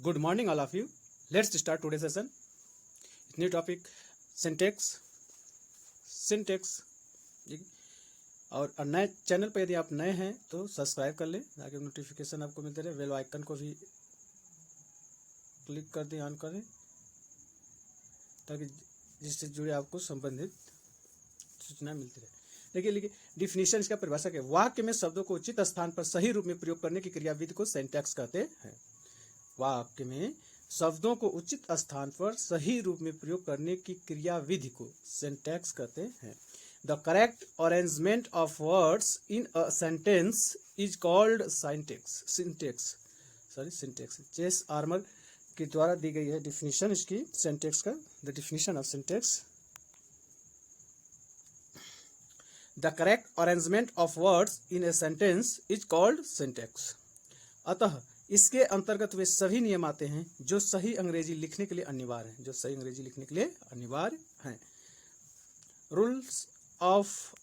Good morning, all of you. Let's start today's session. New topic, syntax. Syntax. और नए channel पर यदि आप नए हैं तो सब्सक्राइब कर लें ताकि नोटिफिकेशन आपको मिलते रहे। बेल आइकन को भी क्लिक कर दें, ऑन करें, ताकि जिससे जुड़े आपको संबंधित सूचना मिलती रहे। देखिए डिफिनीशन इसका परिभाषा है, वाक्य में शब्दों को उचित स्थान पर सही रूप में प्रयोग करने की क्रियाविधि को सिंटैक्स कहते हैं। वाक्य में शब्दों को उचित स्थान पर सही रूप में प्रयोग करने की क्रियाविधि को सिंटैक्स कहते हैं। The correct arrangement of words in a sentence is called syntax. Chase Armour के द्वारा दी गई है डिफिनीशन इसकी सिंटैक्स का। The definition of syntax, the correct arrangement of words in a sentence is called syntax. अतः इसके अंतर्गत वे सभी नियम आते हैं जो सही अंग्रेजी लिखने के लिए अनिवार्य हैं, रूल्स ऑफ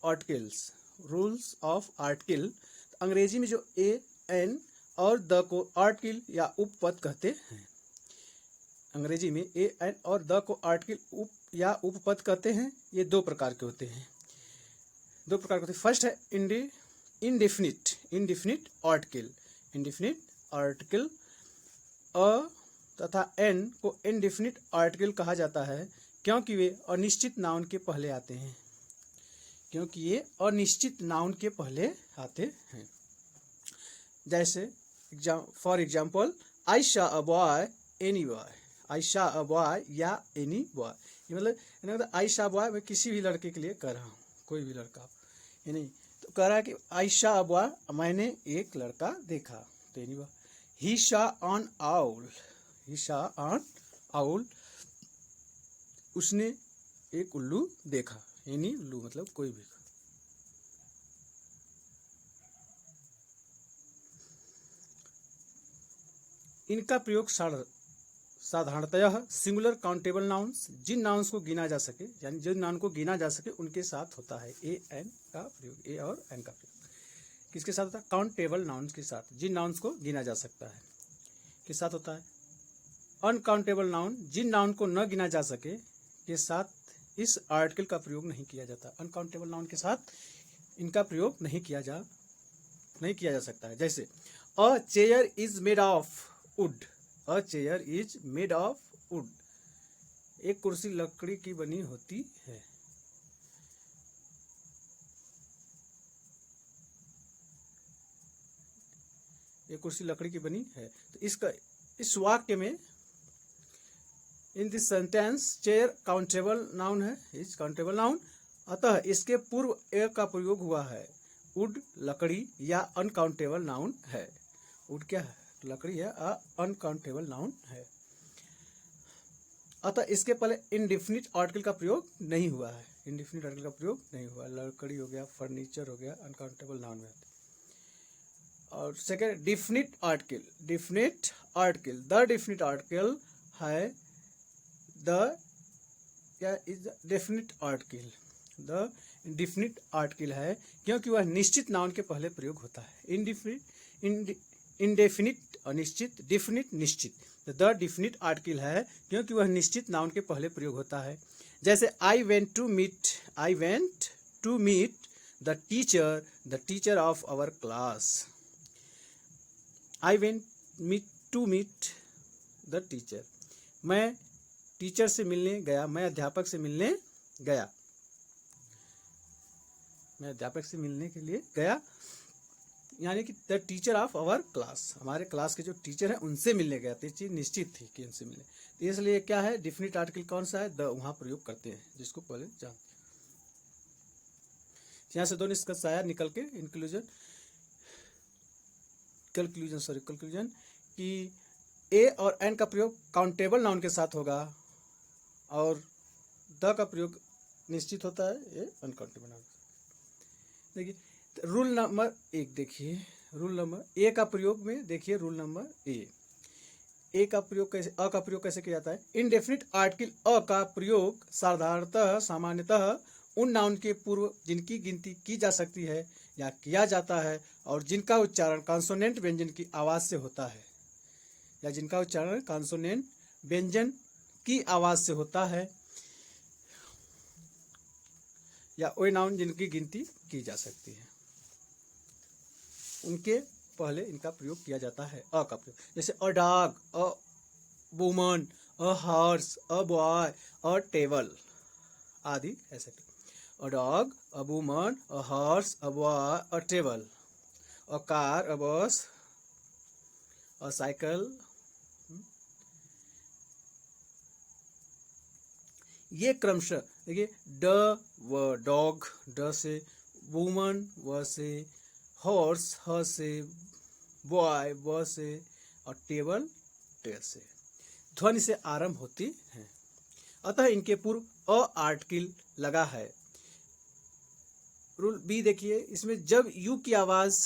आर्टिकल। अंग्रेजी में जो ए, एन और द को आर्टिकल या उपपद कहते हैं। अंग्रेजी में ए, एन और द को आर्टिकल या उपपद कहते हैं। ये दो प्रकार के होते हैं। फर्स्ट है इंडेफिनिट आर्टिकल। अ तथा एन को इंडेफिनिट आर्टिकल कहा जाता है क्योंकि वे अनिश्चित नाउन के पहले आते हैं। जैसे for example, I Shaw a boy any boy. I Shaw a boy या एनी बॉय, ये मतलब आई शॉ बॉय मैं किसी भी लड़के के लिए कह रहा हूँ, कोई भी लड़का, ये नहीं तो कह रहा है कि आई शॉ अ बॉय, मैंने एक लड़का देखा, तो any boy. He saw an owl, उसने एक उल्लू देखा, यानी उल्लू मतलब कोई भी। इनका प्रयोग साधारणतः सिंगुलर काउंटेबल नाउन्स, जिन नाउन्स को गिना जा सके, यानी जिन नाउन को गिना जा सके उनके साथ होता है। ए और एन का प्रयोग किसके साथ होता है? काउंटेबल नाउन्स के साथ, जिन नाउन्स को गिना जा सकता है के साथ होता है। अनकाउंटेबल नाउन, जिन नाउन को न गिना जा सके के साथ इस आर्टिकल का प्रयोग नहीं किया जाता। अनकाउंटेबल नाउन के साथ इनका प्रयोग नहीं किया जा सकता है। जैसे a chair is made of wood. एक कुर्सी लकड़ी की बनी होती है। एक कुर्सी लकड़ी की बनी है। तो इस वाक्य में in this sentence chair countable noun है, इज काउंटेबल नाउन। अतः इसके पूर्व ए का प्रयोग हुआ है। वुड लकड़ी या अनकाउंटेबल नाउन है। वुड क्या है? लकड़ी है, अनकाउंटेबल नाउन है। अतः इसके पहले इंडेफिनिट आर्टिकल का प्रयोग नहीं हुआ है। लकड़ी हो गया, फर्नीचर हो गया, अनकाउंटेबल नाउन में। और second definite article. The definite article है डिफिनिट आर्टिकल है क्योंकि वह निश्चित नाउन के पहले प्रयोग होता है। इंडेफिनिट अनिश्चित, डिफिनिट निश्चित। द डिफिनिट आर्टिकल है क्योंकि वह निश्चित नाउन के पहले प्रयोग होता है। जैसे I went to meet the teacher of our class. I went to meet the teacher. मैं टीचर से मिलने गया, मैं अध्यापक से मिलने के लिए गया, यानी कि the teacher of our class, हमारे क्लास के जो टीचर हैं उनसे मिलने गया। तो ये चीज निश्चित थी कि उनसे मिले, तो इसलिए क्या है, डिफिनिट आर्टिकल कौन सा है? द वहां प्रयोग करते हैं, जिसको पहले जान। यहाँ से दो निष्कर्ष आया निकल के, कंक्लूजन कि ए और एन का प्रयोग काउंटेबल नाउन के साथ होगा और द का प्रयोग निश्चित होता है ये अनकाउंटेबल नाउन। देखिए रूल नंबर एक, देखिए रूल नंबर ए का प्रयोग में, देखिए रूल नंबर ए का प्रयोग कैसे, अ का प्रयोग कैसे किया जाता है? इंडेफिनिट आर्टिकल अ का प्रयोग सामान्यतः उन नाउन के पूर्व जिनकी गिनती की जा सकती है या किया जाता है और जिनका उच्चारण कॉन्सोनेंट व्यंजन की आवाज से होता है। या जिनका उच्चारण कॉन्सोनेंट व्यंजन की आवाज से होता है, या वे नाउन जिनकी गिनती की जा सकती है, उनके पहले इनका प्रयोग किया जाता है अ का प्रयोग। जैसे a dog, a woman, a horse, a boy, a table आदि ऐसे। A dog, a woman, a horse, a boy, a table, a car, a bus, a cycle. ये क्रमशः देखिए ड व डॉग ड से, वुमन व से, हॉर्स ह से, बॉय व से और टेबल टे से ध्वनि से आरंभ होती है। अतः इनके पूर्व अ आर्टिकल लगा है। रूल बी देखिए, इसमें जब यू की आवाज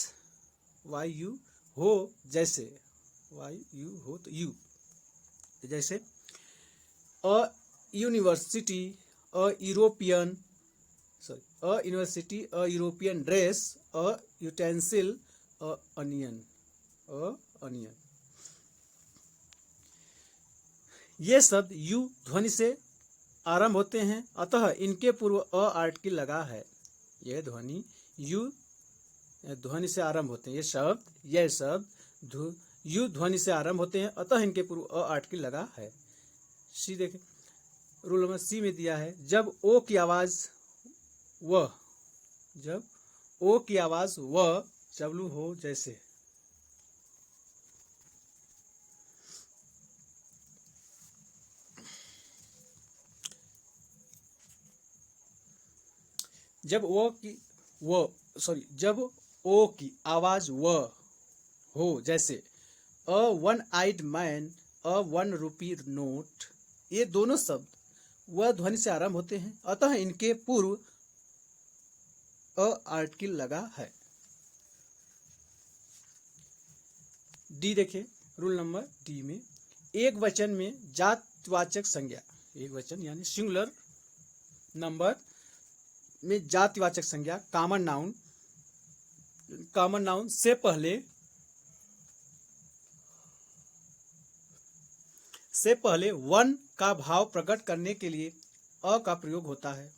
वाई यू हो, जैसे वाई यू हो तो यू, जैसे a university, a European, sorry a university, a European dress, a utensil, a onion, a onion. ये शब्द यू ध्वनि से आरंभ होते हैं, अतः इनके पूर्व अ आर्टिकल लगा है। यह ध्वनि यू ध्वनि से आरंभ होते हैं। यह शब्द यू ध्वनि से आरंभ होते हैं, अतः इनके पूर्व अ आर्टिकल लगा है। सी देखें, रूल नंबर सी में दिया है, जब ओ की आवाज व, जब ओ की आवाज व चबलू हो, जैसे जब जब ओ की आवाज व हो, जैसे a one eyed man, a ₹1 note, ये दोनों शब्द वह ध्वनि से आरंभ होते हैं, अतः इनके पूर्व अ आर्टिकल लगा है। डी देखिए, रूल नंबर डी में एक वचन में जातिवाचक संज्ञा, एक वचन यानी सिंगुलर नंबर में जातिवाचक संज्ञा कॉमन नाउन से पहले वन का भाव प्रकट करने के लिए अ का प्रयोग होता है।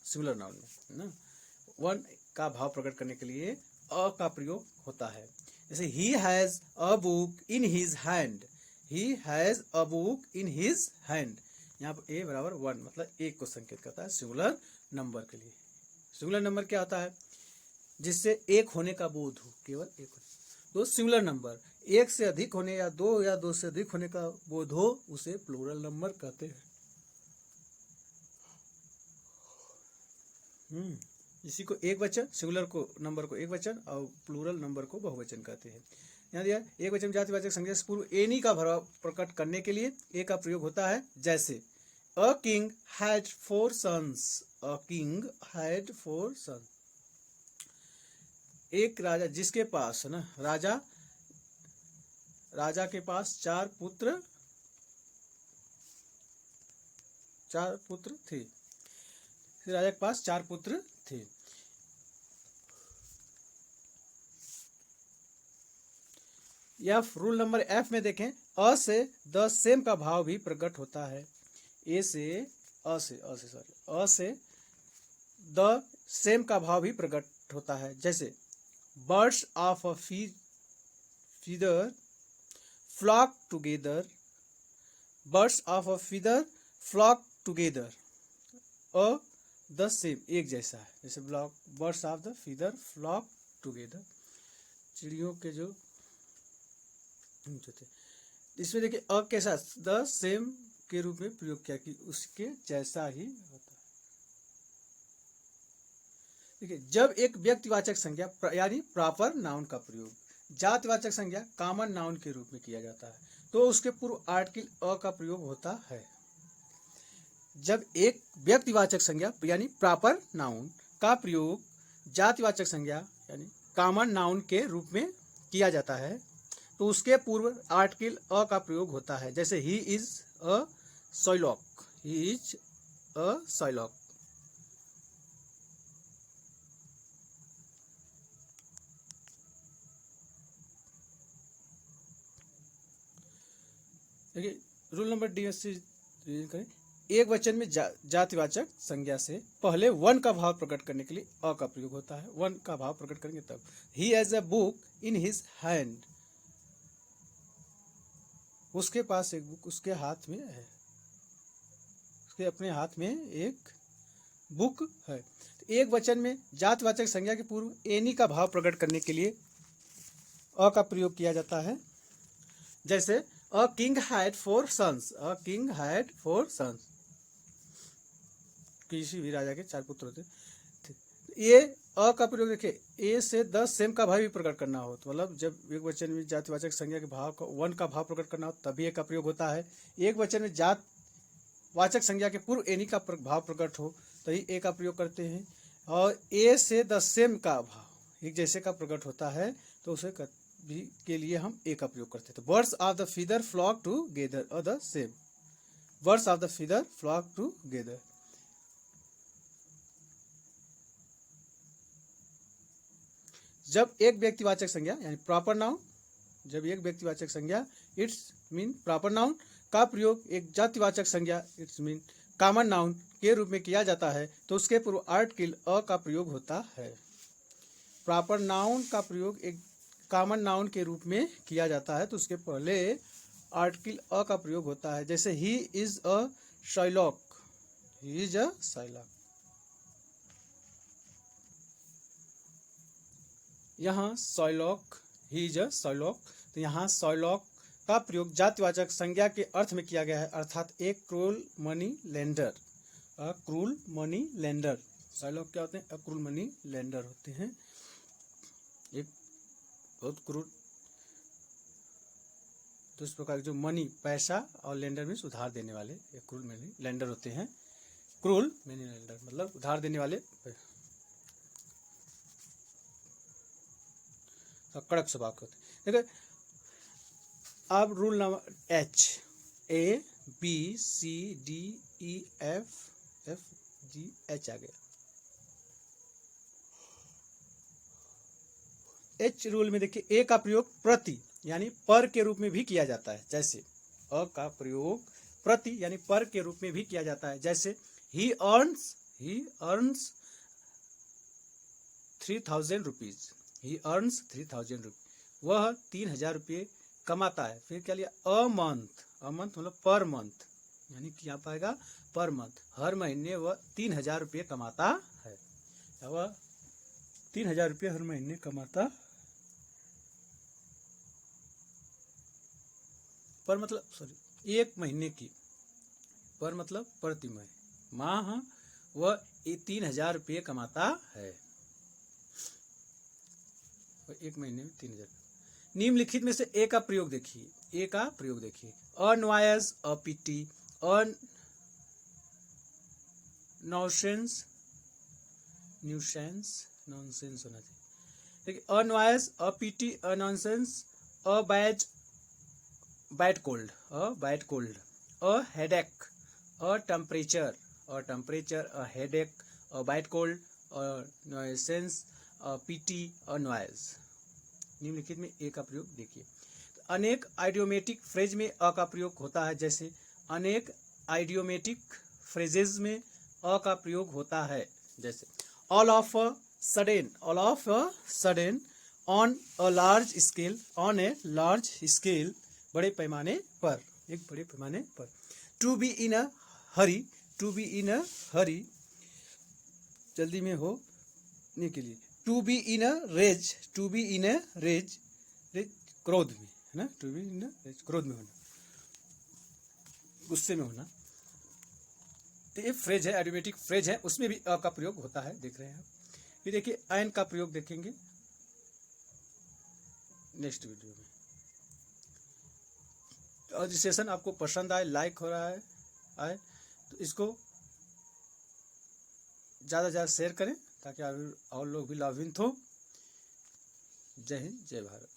सिंगुलर नाउन में ना वन का भाव प्रकट करने के लिए अ का प्रयोग होता है। जैसे he has a book in his hand, he has a book in his hand, यहाँ पर ए बराबर 1 मतलब एक को संकेत करता है सिंगुलर नंबर के लिए। सिंगुलर नंबर क्या होता है? जिससे एक होने का बोध हो, केवल एक होने। तो सिंगुलर नंबर एक से अधिक होने या दो से अधिक होने का बोध हो, उसे प्लूरल नंबर कहते हैं। इसी को एक वचन, सिंगुलर को नंबर को एक वचन और प्लूरल नंबर को बहुवचन कहते हैं। यहाँ दिया एक वचन जातिवाचक संज्ञा से पूर्व एनी का भाव प्रकट करने के लिए ए का प्रयोग होता है। जैसे a king had 4 sons, a king had 4 sons, एक राजा जिसके पास ना राजा के पास 4 पुत्र थे, राजा के पास 4 पुत्र थे। एफ रूल नंबर एफ में देखें, अ से द सेम का भाव भी प्रकट होता है। अ से द सेम का भाव भी प्रकट होता है। जैसे birds of a feather flock together, birds of a feather flock together, a the same एक जैसा है। जैसे birds of the feather flock together, चिड़ियों के जो थे। इसमें देखिए अ के साथ द सेम के रूप में प्रयोग किया कि उसके जैसा ही होता है। देखिए जब एक व्यक्तिवाचक संज्ञा यानी प्रॉपर नाउन का प्रयोग जातिवाचक संज्ञा कॉमन नाउन के रूप में किया जाता है, तो उसके पूर्व आर्टिकल अ का प्रयोग होता है। जब एक व्यक्तिवाचक संज्ञा यानी प्रॉपर नाउन का प्रयोग जातिवाचक संज्ञा यानी कॉमन नाउन के रूप में किया जाता है, तो उसके पूर्व आर्टिकल अ का प्रयोग होता है। जैसे he is a सॉइलॉक, he is अ सॉइलॉक। देखिए रूल नंबर डी से करें। एक वचन में जातिवाचक संज्ञा से पहले वन का भाव प्रकट करने के लिए अ का प्रयोग होता है। वन का भाव प्रकट करेंगे तब। He has a book in his hand, उसके पास एक बुक उसके हाथ में है, उसके अपने हाथ में एक बुक है। तो एक वचन में जातिवाचक संज्ञा के पूर्व एनी का भाव प्रकट करने के लिए अ का प्रयोग किया जाता है। जैसे a king had 4 sons, a king had 4 sons, किसी भी राजा के 4 पुत्र होते। ये अ का प्रयोग देखिए, ए से 10 सेम का भाव भी प्रकट करना हो तो मतलब जब एक वचन में जातिवाचक संज्ञा के भाव का वन का भाव प्रकट करना हो तभी ए का प्रयोग होता है। एक वचन में जातवाचक संज्ञा के पूर्व एनी का भाव प्रकट हो तभी ए का प्रयोग करते हैं। और ए से 10 सेम का भाव एक जैसे का प्रकट होता है तो उसे भी के लिए हम ए का प्रयोग करते हैं। तो birds of the feather flock together और the same, birds of the feather flock together. जब एक व्यक्तिवाचक संज्ञा यानी प्रॉपर नाउन, जब एक व्यक्तिवाचक संज्ञा इट्स मीन प्रॉपर नाउन का प्रयोग एक जातिवाचक संज्ञा इट्स मीन कॉमन नाउन के रूप में किया जाता है तो उसके पूर्व आर्टिकल अ का प्रयोग होता है। प्रॉपर नाउन का प्रयोग एक कॉमन नाउन के रूप में किया जाता है तो उसके पहले आर्टिकल अ का प्रयोग होता है। जैसे he is a Shylock, he is a Shylock. यहाँ Shylock, he is a Shylock, तो यहाँ शाइलॉक का प्रयोग जातिवाचक संज्ञा के अर्थ में किया गया है, अर्थात एक क्रूल मनी लेंडर, अ क्रूल मनी लेंडर। शाइलॉक क्या होते हैं? अ क्रूल मनी लेंडर होते हैं, एक बहुत क्रूर, तो इस प्रकार जो मनी पैसा और लेंडर में उधार देने वाले एक क्रूल मनी लेंडर होते हैं। क्रूल मनी लेंडर मतलब उधार देने वाले, कड़क स्वभाव के होते हैं। देखिए अब rule number H, A B C D E F G H आ गया। एच रूल में देखिए ए का प्रयोग प्रति यानी पर के रूप में भी किया जाता है। जैसे अ का प्रयोग प्रति यानी पर के रूप में भी किया जाता है। जैसे ही अर्न्स 3000 रुपीज, ही अर्न्स 3000 रुपीज, वह 3000 रुपये कमाता है। फिर क्या लिया? अ मंथ, अ मंथ मतलब पर मंथ, यानी कि यहाँ पाएगा पर मंथ, हर महीने वह 3000 रुपये कमाता है। वह 3000 रुपये हर महीने कमाता, पर मतलब सॉरी एक महीने की, पर मतलब प्रति माह वह 3000 रुपये कमाता है, एक महीने में 3000। निम्नलिखित में से ए का प्रयोग देखिए, ए का प्रयोग देखिए, अनवायस, अपीटी, नॉनसेंस, न्यूसेंस, नॉनसेंस होना चाहिए। देखिए अनवायस, अपीटी, अनॉनसेंस, अबैज, bad cold, bad cold, a headache, a temperature, a headache, a bad cold, nuisance, pity, a noise. निम्नलिखित में ए का प्रयोग देखिए। अनेक आइडियोमेटिक फ्रेज में अ का प्रयोग होता है। जैसे अनेक आइडियोमेटिक फ्रेजेज में अ का प्रयोग होता है। जैसे all of a sudden, all of a sudden, on a large scale, on a large scale, बड़े पैमाने पर, एक बड़े पैमाने पर। To be in a hurry, to be in a hurry, जल्दी में होने के लिए। To be in a rage, to be in a rage, rage क्रोध में है ना, to be in a rage क्रोध में होना, गुस्से में होना। तो ये फ्रेज है, आइडियोमेटिक फ्रेज है, उसमें भी अ का प्रयोग होता है, देख रहे हैं आप। फिर देखिए एन का प्रयोग देखेंगे नेक्स्ट वीडियो में। और सेशन आपको पसंद आए, लाइक हो रहा है आए तो इसको ज़्यादा से ज़्यादा शेयर करें ताकि और लोग भी लाभान्वित हो। जय हिंद, जय भारत।